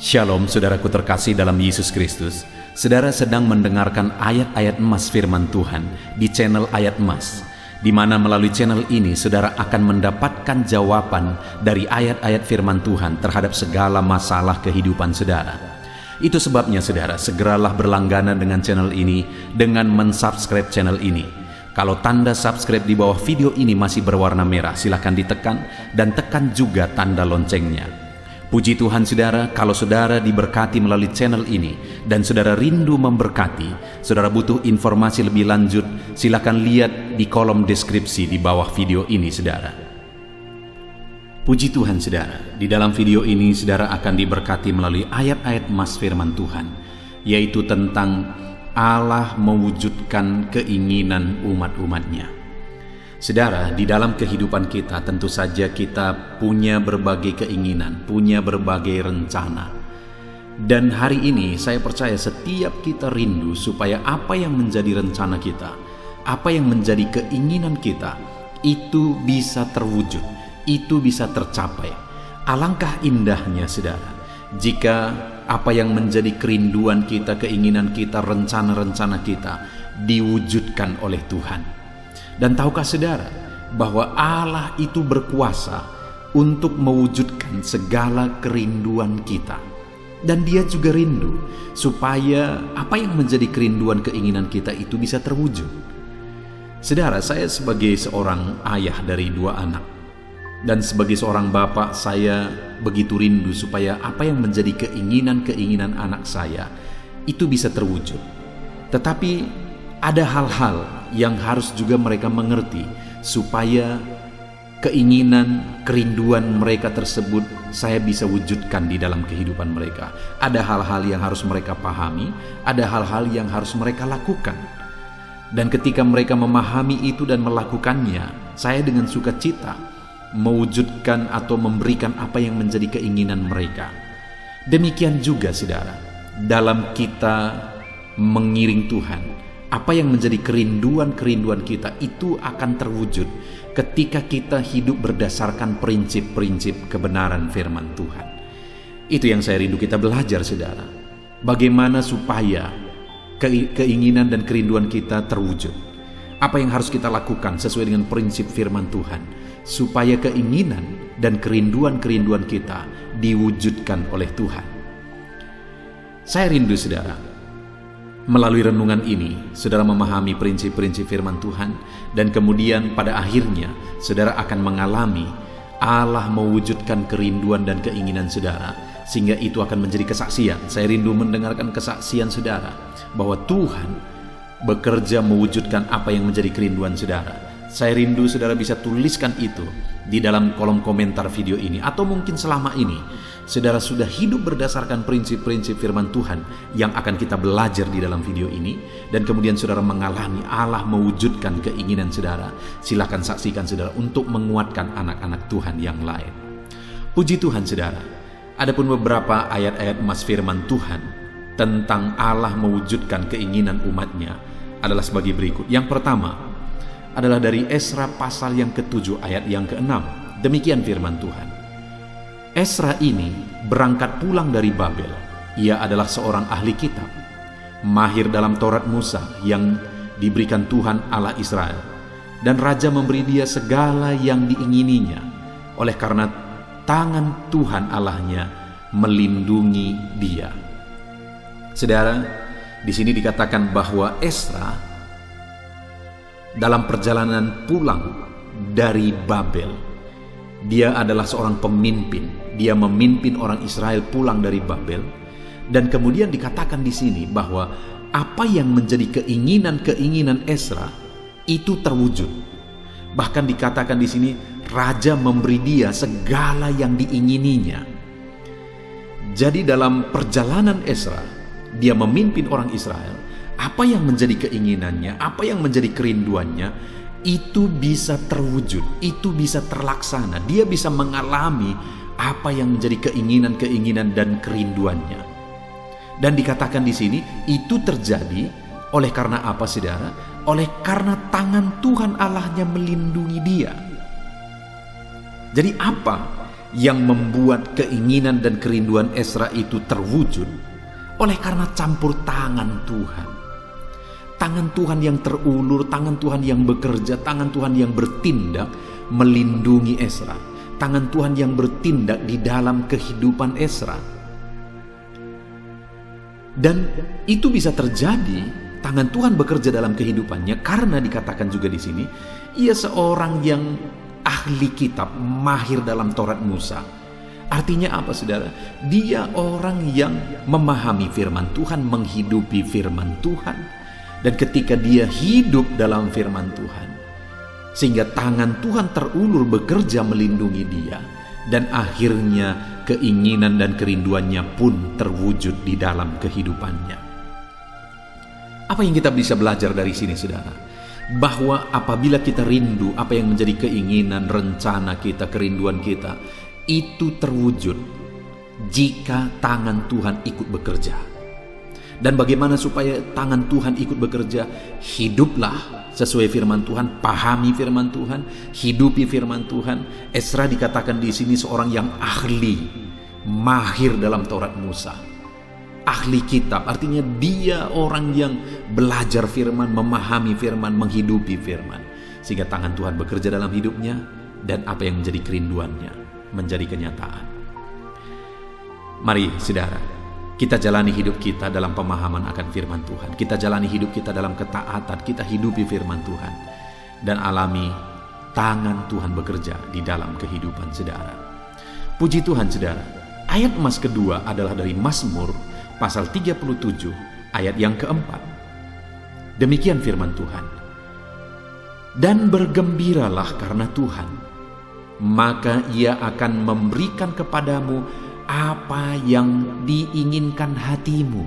Shalom saudaraku terkasih dalam Yesus Kristus. Saudara sedang mendengarkan ayat-ayat emas firman Tuhan di channel Ayat Emas, di mana melalui channel ini saudara akan mendapatkan jawaban dari ayat-ayat firman Tuhan terhadap segala masalah kehidupan saudara. Itu sebabnya saudara segeralah berlangganan dengan channel ini dengan mensubscribe channel ini. Kalau tanda subscribe di bawah video ini masih berwarna merah, silahkan ditekan dan tekan juga tanda loncengnya. Puji Tuhan saudara, kalau saudara diberkati melalui channel ini dan saudara rindu memberkati, saudara butuh informasi lebih lanjut, silakan lihat di kolom deskripsi di bawah video ini saudara. Puji Tuhan saudara, di dalam video ini saudara akan diberkati melalui ayat-ayat emas firman Tuhan, yaitu tentang Allah mewujudkan keinginan umat-umatnya. Saudara, di dalam kehidupan kita tentu saja kita punya berbagai keinginan, punya berbagai rencana. Dan hari ini saya percaya setiap kita rindu supaya apa yang menjadi rencana kita, apa yang menjadi keinginan kita, itu bisa terwujud, itu bisa tercapai. Alangkah indahnya saudara, jika apa yang menjadi kerinduan kita, keinginan kita, rencana-rencana kita diwujudkan oleh Tuhan. Dan tahukah saudara bahwa Allah itu berkuasa untuk mewujudkan segala kerinduan kita. Dan dia juga rindu supaya apa yang menjadi kerinduan keinginan kita itu bisa terwujud. Saudara, saya sebagai seorang ayah dari 2 anak dan sebagai seorang bapak, saya begitu rindu supaya apa yang menjadi keinginan-keinginan anak saya itu bisa terwujud. Tetapi ada hal-hal yang harus juga mereka mengerti supaya keinginan, kerinduan mereka tersebut saya bisa wujudkan di dalam kehidupan mereka. Ada hal-hal yang harus mereka pahami, ada hal-hal yang harus mereka lakukan. Dan ketika mereka memahami itu dan melakukannya, saya dengan sukacita mewujudkan atau memberikan apa yang menjadi keinginan mereka. Demikian juga saudara, dalam kita mengiring Tuhan, apa yang menjadi kerinduan-kerinduan kita itu akan terwujud ketika kita hidup berdasarkan prinsip-prinsip kebenaran firman Tuhan. Itu yang saya rindu kita belajar saudara. Bagaimana supaya keinginan dan kerinduan kita terwujud. Apa yang harus kita lakukan sesuai dengan prinsip firman Tuhan, supaya keinginan dan kerinduan-kerinduan kita diwujudkan oleh Tuhan. Saya rindu saudara, melalui renungan ini, saudara memahami prinsip-prinsip firman Tuhan, dan kemudian pada akhirnya, saudara akan mengalami Allah mewujudkan kerinduan dan keinginan saudara, sehingga itu akan menjadi kesaksian. Saya rindu mendengarkan kesaksian saudara, bahwa Tuhan bekerja mewujudkan apa yang menjadi kerinduan saudara. Saya rindu saudara bisa tuliskan itu di dalam kolom komentar video ini, atau mungkin selama ini saudara sudah hidup berdasarkan prinsip-prinsip firman Tuhan yang akan kita belajar di dalam video ini, dan kemudian saudara mengalami Allah mewujudkan keinginan saudara. Silakan saksikan saudara untuk menguatkan anak-anak Tuhan yang lain. Puji Tuhan saudara, adapun beberapa ayat-ayat emas firman Tuhan tentang Allah mewujudkan keinginan umatnya adalah sebagai berikut. Yang pertama adalah dari Esra pasal yang ke-7 ayat yang ke-6. Demikian firman Tuhan. Esra ini berangkat pulang dari Babel. Ia adalah seorang ahli kitab, mahir dalam Taurat Musa yang diberikan Tuhan Allah Israel. Dan raja memberi dia segala yang diingininya, oleh karena tangan Tuhan Allahnya melindungi dia. Saudara, di sini dikatakan bahwa Esra dalam perjalanan pulang dari Babel, dia adalah seorang pemimpin. Dia memimpin orang Israel pulang dari Babel, dan kemudian dikatakan di sini bahwa apa yang menjadi keinginan-keinginan Esra itu terwujud. Bahkan dikatakan di sini raja memberi dia segala yang diingininya. Jadi dalam perjalanan Esra, dia memimpin orang Israel. Apa yang menjadi keinginannya, apa yang menjadi kerinduannya, itu bisa terwujud, itu bisa terlaksana. Dia bisa mengalami apa yang menjadi keinginan-keinginan dan kerinduannya. Dan dikatakan di sini, itu terjadi oleh karena apa saudara? Oleh karena tangan Tuhan Allahnya melindungi dia. Jadi apa yang membuat keinginan dan kerinduan Ezra itu terwujud? Oleh karena campur tangan Tuhan. Tangan Tuhan yang terulur, tangan Tuhan yang bekerja, tangan Tuhan yang bertindak melindungi Ezra. Tangan Tuhan yang bertindak di dalam kehidupan Ezra. Dan itu bisa terjadi, tangan Tuhan bekerja dalam kehidupannya karena dikatakan juga di sini, ia seorang yang ahli kitab, mahir dalam Taurat Musa. Artinya apa, saudara? Dia orang yang memahami firman Tuhan, menghidupi firman Tuhan. Dan ketika dia hidup dalam firman Tuhan, sehingga tangan Tuhan terulur bekerja melindungi dia, dan akhirnya keinginan dan kerinduannya pun terwujud di dalam kehidupannya. Apa yang kita bisa belajar dari sini, saudara? Bahwa apabila kita rindu, apa yang menjadi keinginan, rencana kita, kerinduan kita, itu terwujud jika tangan Tuhan ikut bekerja. Dan bagaimana supaya tangan Tuhan ikut bekerja? Hiduplah sesuai firman Tuhan, pahami firman Tuhan, hidupi firman Tuhan. Ezra dikatakan di sini seorang yang ahli, mahir dalam Taurat Musa. Ahli kitab, artinya dia orang yang belajar firman, memahami firman, menghidupi firman. Sehingga tangan Tuhan bekerja dalam hidupnya, dan apa yang menjadi kerinduannya menjadi kenyataan. Mari saudara, kita jalani hidup kita dalam pemahaman akan firman Tuhan. Kita jalani hidup kita dalam ketaatan, kita hidupi firman Tuhan. Dan alami tangan Tuhan bekerja di dalam kehidupan saudara. Puji Tuhan saudara. Ayat emas kedua adalah dari Mazmur pasal 37 ayat yang keempat. Demikian firman Tuhan. Dan bergembiralah karena Tuhan, maka ia akan memberikan kepadamu apa yang diinginkan hatimu.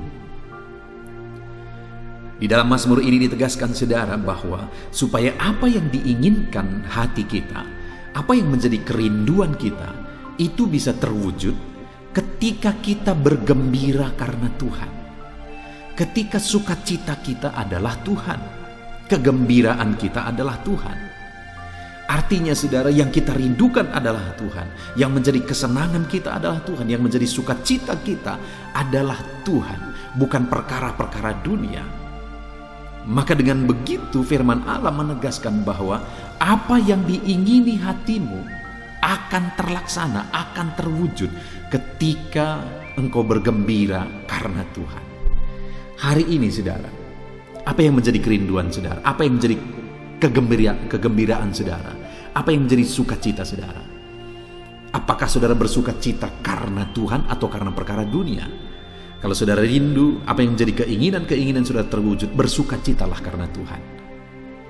Di dalam Mazmur ini ditegaskan saudara bahwa supaya apa yang diinginkan hati kita, apa yang menjadi kerinduan kita, itu bisa terwujud ketika kita bergembira karena Tuhan. Ketika sukacita kita adalah Tuhan, kegembiraan kita adalah Tuhan. Artinya saudara, yang kita rindukan adalah Tuhan, yang menjadi kesenangan kita adalah Tuhan, yang menjadi sukacita kita adalah Tuhan, bukan perkara-perkara dunia. Maka dengan begitu firman Allah menegaskan bahwa apa yang diingini hatimu akan terlaksana, akan terwujud ketika engkau bergembira karena Tuhan. Hari ini saudara, apa yang menjadi kerinduan saudara? Apa yang menjadi kegembiraan saudara? Apa yang menjadi sukacita saudara? Apakah saudara bersukacita karena Tuhan atau karena perkara dunia? Kalau saudara rindu, apa yang menjadi keinginan saudara terwujud, bersukacitalah karena Tuhan.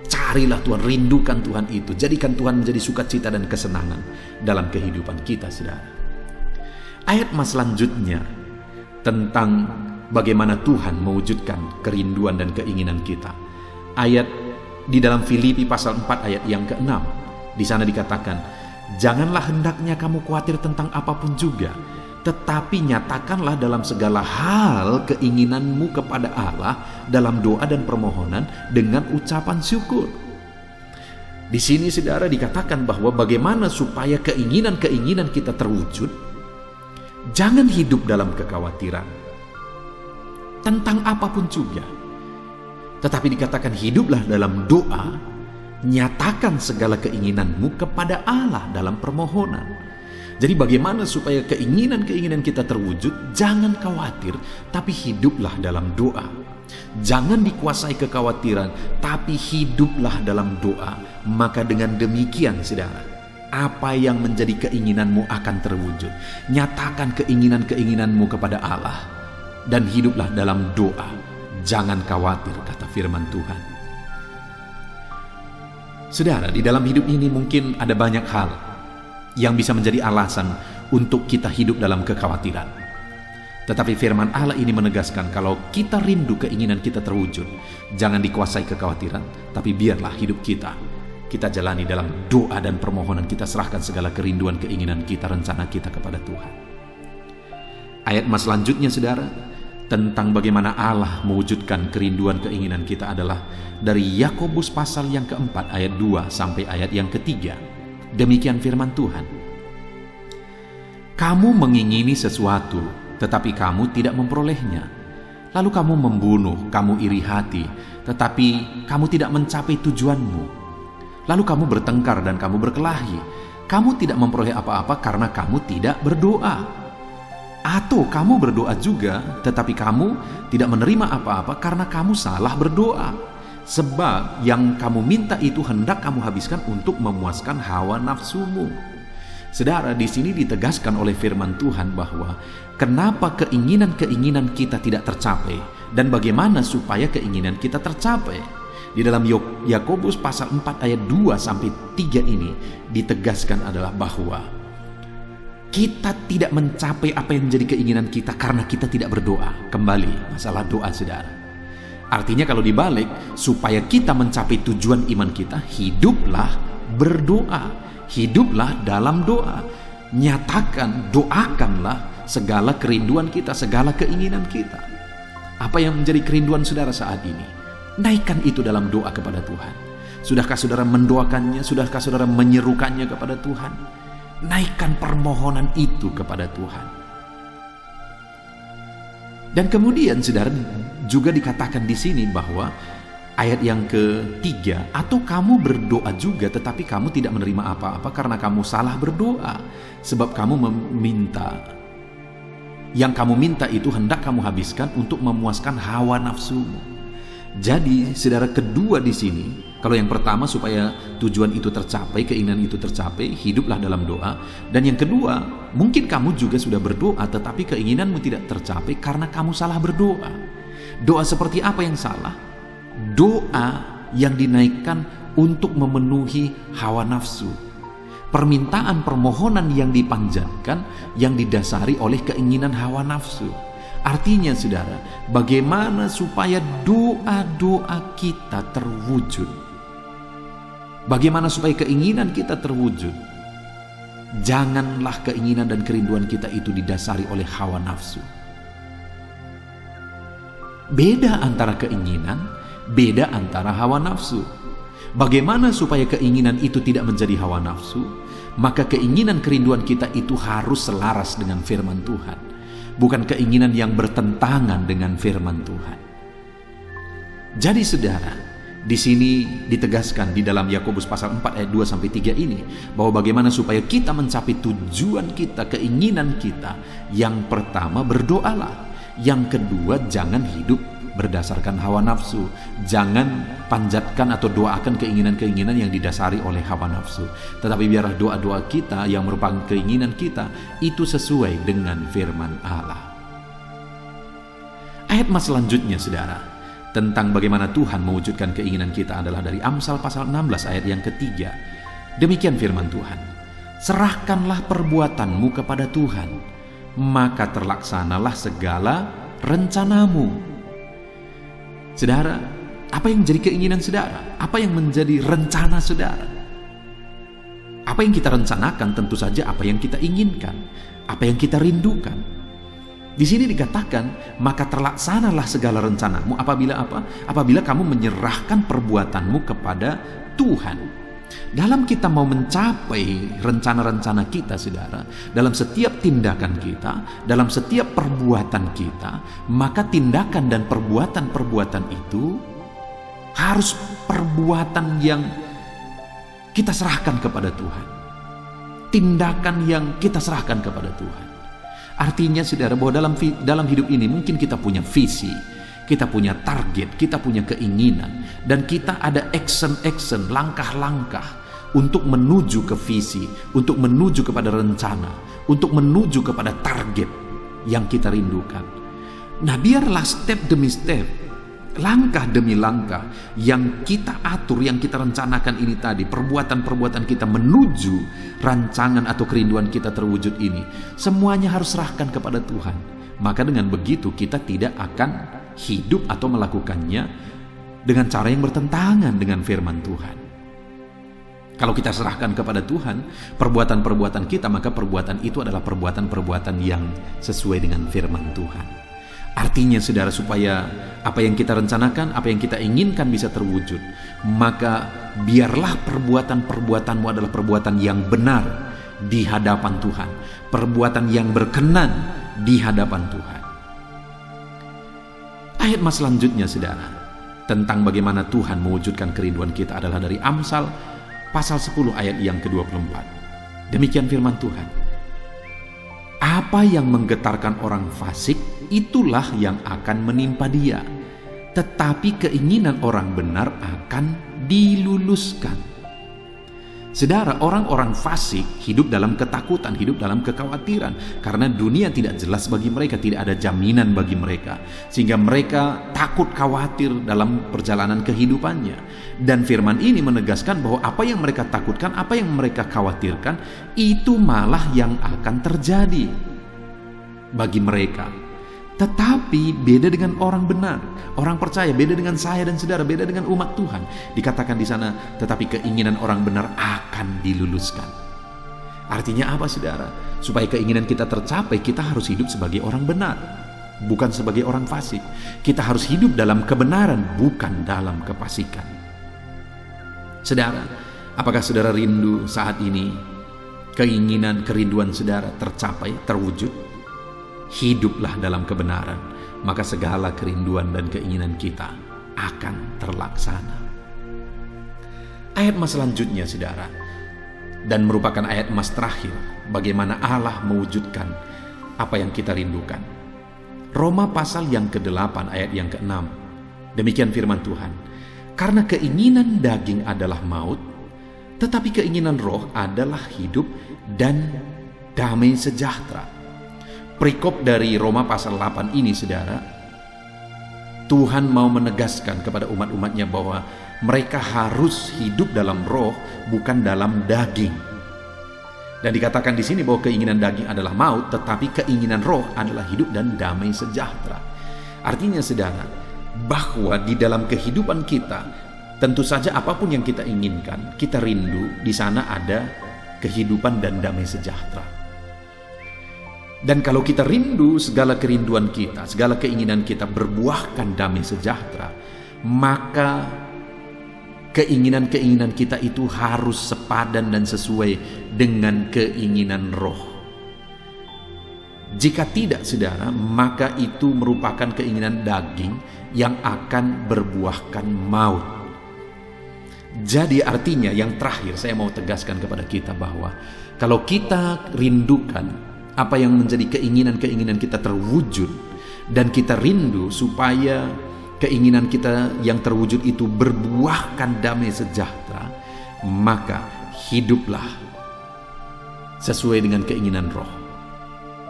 Carilah Tuhan, rindukan Tuhan itu, jadikan Tuhan menjadi sukacita dan kesenangan dalam kehidupan kita saudara. Ayat mas selanjutnya tentang bagaimana Tuhan mewujudkan kerinduan dan keinginan kita. Ayat di dalam Filipi pasal 4 ayat yang ke-6. Di sana dikatakan, janganlah hendaknya kamu khawatir tentang apapun juga, tetapi nyatakanlah dalam segala hal keinginanmu kepada Allah dalam doa dan permohonan dengan ucapan syukur. Di sini saudara dikatakan bahwa bagaimana supaya keinginan-keinginan kita terwujud. Jangan hidup dalam kekhawatiran tentang apapun juga, tetapi dikatakan hiduplah dalam doa, nyatakan segala keinginanmu kepada Allah dalam permohonan. Jadi bagaimana supaya keinginan-keinginan kita terwujud? Jangan khawatir, tapi hiduplah dalam doa. Jangan dikuasai kekhawatiran, tapi hiduplah dalam doa. Maka dengan demikian saudara, apa yang menjadi keinginanmu akan terwujud. Nyatakan keinginan-keinginanmu kepada Allah dan hiduplah dalam doa. Jangan khawatir, kata firman Tuhan. Saudara, di dalam hidup ini mungkin ada banyak hal yang bisa menjadi alasan untuk kita hidup dalam kekhawatiran. Tetapi firman Allah ini menegaskan kalau kita rindu keinginan kita terwujud, jangan dikuasai kekhawatiran, tapi biarlah hidup kita jalani dalam doa dan permohonan. Kita serahkan segala kerinduan, keinginan kita, rencana kita kepada Tuhan. Ayat mas selanjutnya saudara, tentang bagaimana Allah mewujudkan kerinduan keinginan kita adalah dari Yakobus pasal yang keempat ayat 2 sampai ayat yang ketiga. Demikian firman Tuhan. Kamu mengingini sesuatu, tetapi kamu tidak memperolehnya. Lalu kamu membunuh, kamu iri hati, tetapi kamu tidak mencapai tujuanmu. Lalu kamu bertengkar dan kamu berkelahi. Kamu tidak memperoleh apa-apa karena kamu tidak berdoa. Atau kamu berdoa juga, tetapi kamu tidak menerima apa-apa karena kamu salah berdoa. Sebab yang kamu minta itu hendak kamu habiskan untuk memuaskan hawa nafsumu. Saudara, di sini ditegaskan oleh firman Tuhan bahwa kenapa keinginan-keinginan kita tidak tercapai dan bagaimana supaya keinginan kita tercapai. Di dalam Yakobus pasal 4 ayat 2 sampai 3 ini ditegaskan adalah bahwa kita tidak mencapai apa yang menjadi keinginan kita karena kita tidak berdoa. Kembali masalah doa, saudara. Artinya kalau dibalik, supaya kita mencapai tujuan iman kita, hiduplah berdoa. Hiduplah dalam doa. Nyatakan, doakanlah segala kerinduan kita, segala keinginan kita. Apa yang menjadi kerinduan saudara saat ini? Naikkan itu dalam doa kepada Tuhan. Sudahkah saudara mendoakannya? Sudahkah saudara menyerukannya kepada Tuhan? Naikkan permohonan itu kepada Tuhan. Dan kemudian saudara juga dikatakan di sini bahwa ayat yang ketiga, atau kamu berdoa juga tetapi kamu tidak menerima apa-apa karena kamu salah berdoa, sebab kamu meminta, yang kamu minta itu hendak kamu habiskan untuk memuaskan hawa nafsumu. Jadi saudara, kedua di sini, kalau yang pertama supaya tujuan itu tercapai, keinginan itu tercapai, hiduplah dalam doa. Dan yang kedua, mungkin kamu juga sudah berdoa tetapi keinginanmu tidak tercapai karena kamu salah berdoa. Doa seperti apa yang salah? Doa yang dinaikkan untuk memenuhi hawa nafsu. Permintaan permohonan yang dipanjatkan yang didasari oleh keinginan hawa nafsu. Artinya saudara, bagaimana supaya doa-doa kita terwujud? Bagaimana supaya keinginan kita terwujud? Janganlah keinginan dan kerinduan kita itu didasari oleh hawa nafsu. Beda antara keinginan, beda antara hawa nafsu. Bagaimana supaya keinginan itu tidak menjadi hawa nafsu? Maka keinginan kerinduan kita itu harus selaras dengan firman Tuhan. Bukan keinginan yang bertentangan dengan firman Tuhan. Jadi saudara, di sini ditegaskan di dalam Yakobus pasal 4 ayat 2 sampai 3 ini bahwa bagaimana supaya kita mencapai tujuan kita, keinginan kita. Yang pertama, berdoalah. Yang kedua, jangan hidup berdasarkan hawa nafsu. Jangan panjatkan atau doakan keinginan-keinginan yang didasari oleh hawa nafsu. Tetapi biarlah doa-doa kita yang merupakan keinginan kita itu sesuai dengan firman Allah. Ayat mas selanjutnya saudara, tentang bagaimana Tuhan mewujudkan keinginan kita adalah dari Amsal pasal 16 ayat yang ketiga. Demikian firman Tuhan. Serahkanlah perbuatanmu kepada Tuhan, maka terlaksanalah segala rencanamu. Saudara, apa yang menjadi keinginan saudara? Apa yang menjadi rencana saudara? Apa yang kita rencanakan tentu saja apa yang kita inginkan, apa yang kita rindukan. Di sini dikatakan, maka terlaksanalah segala rencanamu. Apabila apa? Apabila kamu menyerahkan perbuatanmu kepada Tuhan. Dalam kita mau mencapai rencana-rencana kita, saudara, dalam setiap tindakan kita, dalam setiap perbuatan kita, maka tindakan dan perbuatan-perbuatan itu harus perbuatan yang kita serahkan kepada Tuhan. Tindakan yang kita serahkan kepada Tuhan. Artinya, saudara, bahwa dalam hidup ini mungkin kita punya visi, kita punya target, kita punya keinginan, dan kita ada action, langkah-langkah untuk menuju ke visi, untuk menuju kepada rencana, untuk menuju kepada target yang kita rindukan. Nah, biarlah step demi step, langkah demi langkah yang kita atur, yang kita rencanakan ini tadi, perbuatan-perbuatan kita menuju rancangan atau kerinduan kita terwujud ini, semuanya harus serahkan kepada Tuhan. Maka dengan begitu kita tidak akan hidup atau melakukannya dengan cara yang bertentangan dengan firman Tuhan. Kalau kita serahkan kepada Tuhan perbuatan-perbuatan kita, maka perbuatan itu adalah perbuatan-perbuatan yang sesuai dengan firman Tuhan. Artinya, saudara, supaya apa yang kita rencanakan, apa yang kita inginkan bisa terwujud, maka biarlah perbuatan-perbuatanmu adalah perbuatan yang benar di hadapan Tuhan, perbuatan yang berkenan di hadapan Tuhan. Ayat mas selanjutnya saudara, tentang bagaimana Tuhan mewujudkan kerinduan kita adalah dari Amsal pasal 10 ayat yang ke-24. Demikian firman Tuhan. Apa yang menggetarkan orang fasik, itulah yang akan menimpa dia. Tetapi keinginan orang benar akan diluluskan. Saudara, orang-orang fasik hidup dalam ketakutan, hidup dalam kekhawatiran. Karena dunia tidak jelas bagi mereka, tidak ada jaminan bagi mereka. Sehingga mereka takut khawatir dalam perjalanan kehidupannya. Dan firman ini menegaskan bahwa apa yang mereka takutkan, apa yang mereka khawatirkan, itu malah yang akan terjadi bagi mereka. Tetapi beda dengan orang benar, orang percaya, beda dengan saya dan saudara, beda dengan umat Tuhan. Dikatakan di sana, tetapi keinginan orang benar akan diluluskan. Artinya apa saudara? Supaya keinginan kita tercapai, kita harus hidup sebagai orang benar, bukan sebagai orang fasik. Kita harus hidup dalam kebenaran, bukan dalam kefasikan. Saudara, apakah saudara rindu saat ini keinginan, kerinduan saudara tercapai, terwujud? Hiduplah dalam kebenaran, maka segala kerinduan dan keinginan kita akan terlaksana. Ayat mas selanjutnya saudara, dan merupakan ayat mas terakhir, bagaimana Allah mewujudkan apa yang kita rindukan. Roma pasal yang ke-8 ayat yang ke-6. Demikian firman Tuhan. Karena keinginan daging adalah maut, tetapi keinginan roh adalah hidup dan damai sejahtera. Perikop dari Roma pasal 8 ini saudara, Tuhan mau menegaskan kepada umat-umatnya bahwa mereka harus hidup dalam roh, bukan dalam daging. Dan dikatakan di sini bahwa keinginan daging adalah maut, tetapi keinginan roh adalah hidup dan damai sejahtera. Artinya saudara, bahwa di dalam kehidupan kita, tentu saja apapun yang kita inginkan, kita rindu, di sana ada kehidupan dan damai sejahtera. Dan kalau kita rindu segala kerinduan kita, segala keinginan kita berbuahkan damai sejahtera, maka keinginan-keinginan kita itu harus sepadan dan sesuai dengan keinginan roh. Jika tidak saudara, maka itu merupakan keinginan daging yang akan berbuahkan maut. Jadi artinya yang terakhir saya mau tegaskan kepada kita bahwa kalau kita rindukan apa yang menjadi keinginan-keinginan kita terwujud, dan kita rindu supaya keinginan kita yang terwujud itu berbuahkan damai sejahtera, maka hiduplah sesuai dengan keinginan roh.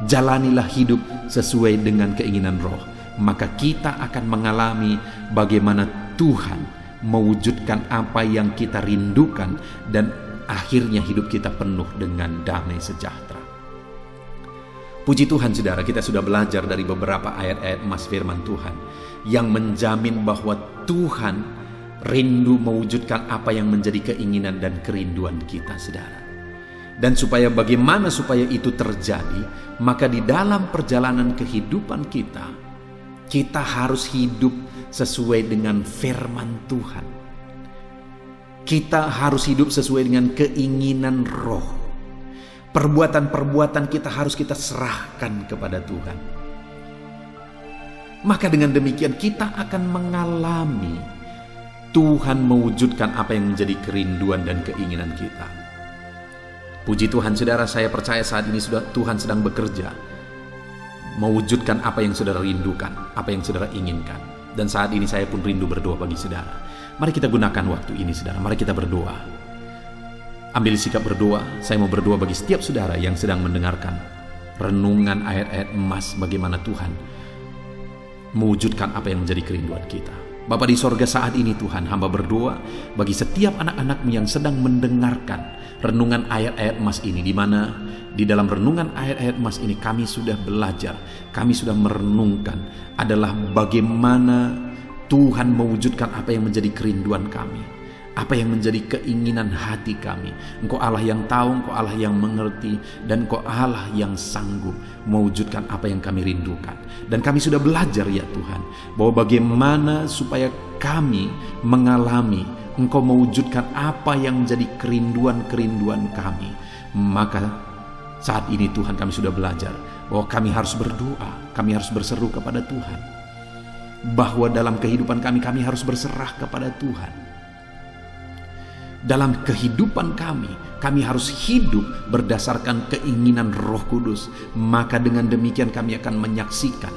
Jalanilah hidup sesuai dengan keinginan roh, maka kita akan mengalami bagaimana Tuhan mewujudkan apa yang kita rindukan, dan akhirnya hidup kita penuh dengan damai sejahtera. Puji Tuhan saudara, kita sudah belajar dari beberapa ayat-ayat emas firman Tuhan yang menjamin bahwa Tuhan rindu mewujudkan apa yang menjadi keinginan dan kerinduan kita saudara. Dan supaya bagaimana supaya itu terjadi, maka di dalam perjalanan kehidupan kita harus hidup sesuai dengan firman Tuhan. Kita harus hidup sesuai dengan keinginan roh. Perbuatan-perbuatan kita harus kita serahkan kepada Tuhan. Maka dengan demikian kita akan mengalami Tuhan mewujudkan apa yang menjadi kerinduan dan keinginan kita. Puji Tuhan saudara, saya percaya saat ini Tuhan sedang bekerja mewujudkan apa yang saudara rindukan, apa yang saudara inginkan. Dan saat ini saya pun rindu berdoa bagi saudara. Mari kita gunakan waktu ini saudara, mari kita berdoa. Ambil sikap berdoa. Saya mau berdoa bagi setiap saudara yang sedang mendengarkan renungan ayat-ayat emas bagaimana Tuhan mewujudkan apa yang menjadi kerinduan kita. Bapa di sorga, saat ini Tuhan, hamba berdoa bagi setiap anak-anak-Mu yang sedang mendengarkan renungan ayat-ayat emas ini, di mana di dalam renungan ayat-ayat emas ini kami sudah belajar, kami sudah merenungkan adalah bagaimana Tuhan mewujudkan apa yang menjadi kerinduan kami, apa yang menjadi keinginan hati kami. Engkau Allah yang tahu, Engkau Allah yang mengerti, dan Engkau Allah yang sanggup mewujudkan apa yang kami rindukan. Dan kami sudah belajar ya Tuhan, bahwa bagaimana supaya kami mengalami Engkau mewujudkan apa yang menjadi kerinduan-kerinduan kami. Maka Saat ini Tuhan, kami sudah belajar bahwa kami harus berdoa, kami harus berseru kepada Tuhan, bahwa dalam kehidupan kami harus berserah kepada Tuhan. Dalam kehidupan kami harus hidup berdasarkan keinginan Roh Kudus. Maka dengan demikian kami akan menyaksikan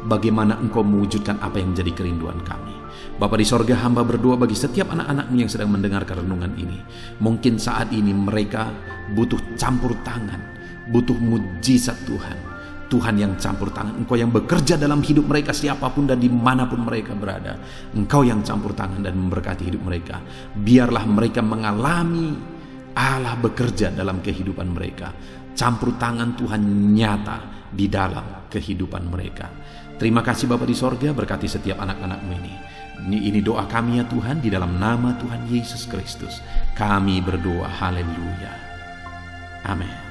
bagaimana Engkau mewujudkan apa yang menjadi kerinduan kami. Bapa di sorga, hamba berdoa bagi setiap anak-anak-Mu yang sedang mendengarkan renungan ini. Mungkin saat ini mereka butuh campur tangan, butuh mujizat Tuhan. Tuhan yang campur tangan, Engkau yang bekerja dalam hidup mereka siapapun dan dimanapun mereka berada. Engkau yang campur tangan dan memberkati hidup mereka. Biarlah mereka mengalami Allah bekerja dalam kehidupan mereka. Campur tangan Tuhan nyata di dalam kehidupan mereka. Terima kasih Bapa di sorga, berkati setiap anak-anak-Mu ini. Ini doa kami ya Tuhan, di dalam nama Tuhan Yesus Kristus kami berdoa, haleluya, amin.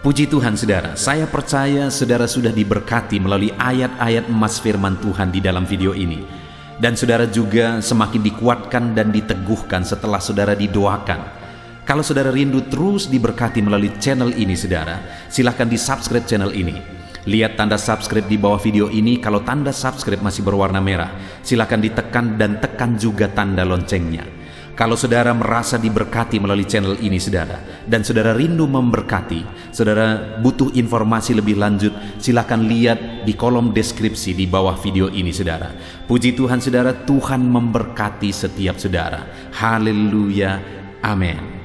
Puji Tuhan saudara, saya percaya saudara sudah diberkati melalui ayat-ayat emas firman Tuhan di dalam video ini. Dan saudara juga semakin dikuatkan dan diteguhkan setelah saudara didoakan. Kalau saudara rindu terus diberkati melalui channel ini saudara, silahkan di subscribe channel ini. Lihat tanda subscribe di bawah video ini. Kalau tanda subscribe masih berwarna merah, silahkan ditekan dan tekan juga tanda loncengnya. Kalau saudara merasa diberkati melalui channel ini saudara, dan saudara rindu memberkati, saudara butuh informasi lebih lanjut, silakan lihat di kolom deskripsi di bawah video ini saudara. Puji Tuhan saudara, Tuhan memberkati setiap saudara. Haleluya, amin.